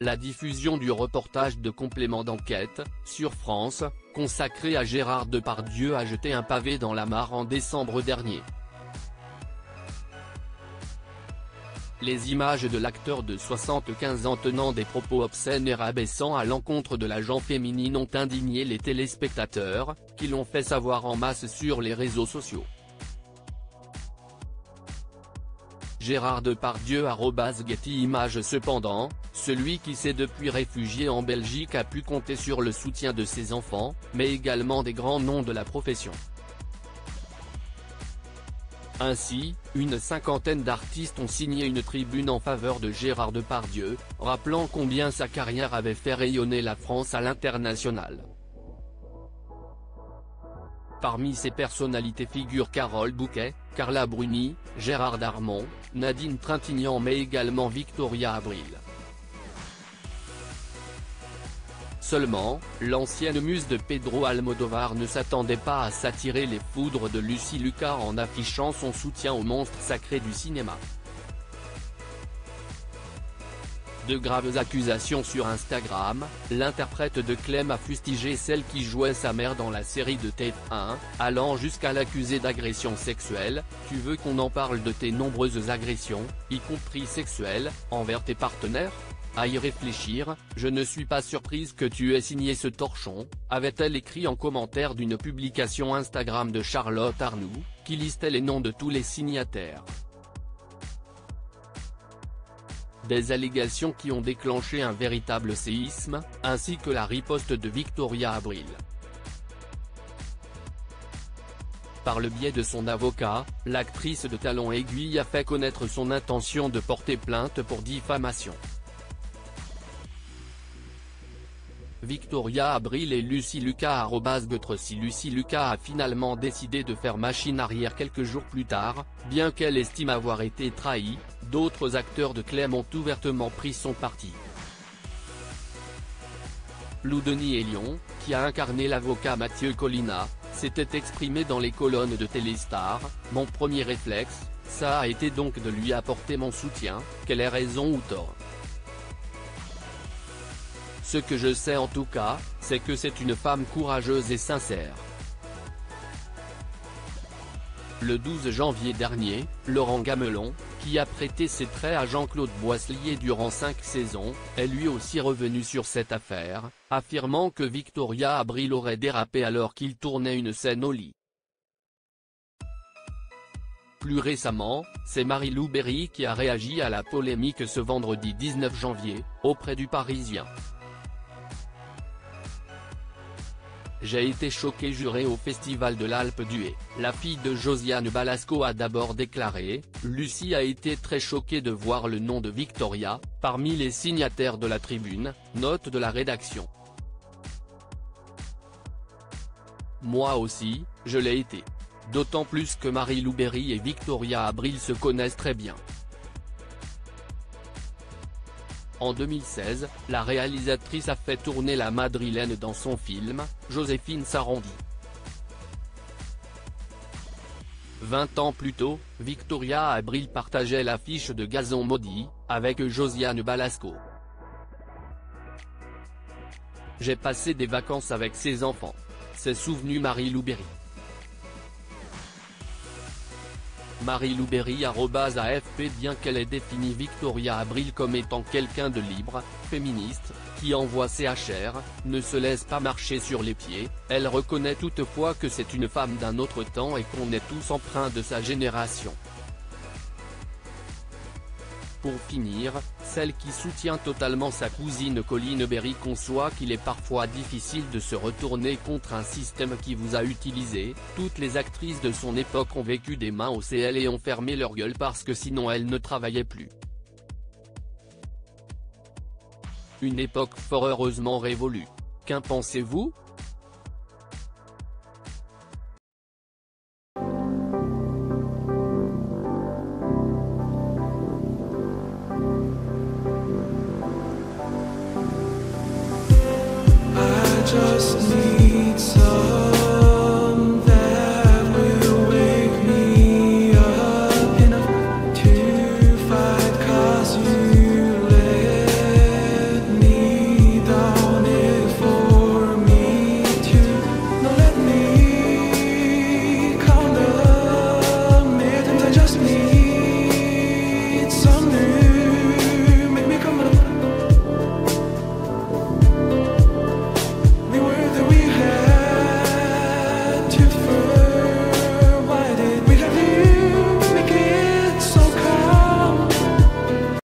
la diffusion du reportage de complément d'enquête, sur France, consacré à Gérard Depardieu a jeté un pavé dans la mare en décembre dernier. Les images de l'acteur de 75 ans tenant des propos obscènes et rabaissants à l'encontre de la gent féminine ont indigné les téléspectateurs, qui l'ont fait savoir en masse sur les réseaux sociaux. Gérard Depardieu @Getty Images. Cependant, celui qui s'est depuis réfugié en Belgique a pu compter sur le soutien de ses enfants, mais également des grands noms de la profession. Ainsi, une cinquantaine d'artistes ont signé une tribune en faveur de Gérard Depardieu, rappelant combien sa carrière avait fait rayonner la France à l'international. Parmi ces personnalités figurent Carole Bouquet, Carla Bruni, Gérard Darmon, Nadine Trintignant mais également Victoria Abril. Seulement, l'ancienne muse de Pedro Almodovar ne s'attendait pas à s'attirer les foudres de Lucy Lucas en affichant son soutien au monstre sacré du cinéma. De graves accusations sur Instagram, l'interprète de Clem a fustigé celle qui jouait sa mère dans la série de TF1, allant jusqu'à l'accuser d'agression sexuelle. « Tu veux qu'on en parle de tes nombreuses agressions, y compris sexuelles, envers tes partenaires ? À y réfléchir, je ne suis pas surprise que tu aies signé ce torchon », avait-elle écrit en commentaire d'une publication Instagram de Charlotte Arnoux, qui listait les noms de tous les signataires. Des allégations qui ont déclenché un véritable séisme, ainsi que la riposte de Victoria Abril. Par le biais de son avocat, l'actrice de talons aiguilles a fait connaître son intention de porter plainte pour diffamation. Victoria Abril et Lucy Lucas @Getty. Lucy Lucas a finalement décidé de faire machine arrière quelques jours plus tard, bien qu'elle estime avoir été trahie. D'autres acteurs de Clem ont ouvertement pris son parti. Lou Denis Elion, qui a incarné l'avocat Mathieu Collina, s'était exprimé dans les colonnes de Téléstar. « Mon premier réflexe, ça a été donc de lui apporter mon soutien, qu'elle ait raison ou tort. Ce que je sais en tout cas, c'est que c'est une femme courageuse et sincère. » Le 12 janvier dernier, Laurent Gamelon, qui a prêté ses traits à Jean-Claude Boisselier durant 5 saisons, est lui aussi revenu sur cette affaire, affirmant que Victoria Abril aurait dérapé alors qu'il tournait une scène au lit. Plus récemment, c'est Marie-Lou Berry qui a réagi à la polémique ce vendredi 19 janvier, auprès du Parisien. J'ai été choquée jurée au Festival de l'Alpe d'Huez. La fille de Josiane Balasco a d'abord déclaré « Lucie a été très choquée de voir le nom de Victoria, parmi les signataires de la tribune », note de la rédaction. Moi aussi, je l'ai été. D'autant plus que Marie-Lou Berry et Victoria Abril se connaissent très bien. En 2016, la réalisatrice a fait tourner la madrilène dans son film, Joséphine Sarandie. 20 ans plus tôt, Victoria Abril partageait l'affiche de Gazon maudit, avec Josiane Balasco. J'ai passé des vacances avec ses enfants. S'est souvenu Marie-Lou Berry. Marie-Lou Berry @AFP. Bien qu'elle ait défini Victoria Abril comme étant quelqu'un de libre, féministe, qui envoie ses HR, ne se laisse pas marcher sur les pieds, elle reconnaît toutefois que c'est une femme d'un autre temps et qu'on est tous empreints de sa génération. Pour finir, celle qui soutient totalement sa cousine Colline Berry conçoit qu'il est parfois difficile de se retourner contre un système qui vous a utilisé. Toutes les actrices de son époque ont vécu des mains au ciel et ont fermé leur gueule parce que sinon elles ne travaillaient plus. Une époque fort heureusement révolue. Qu'en pensez-vous ?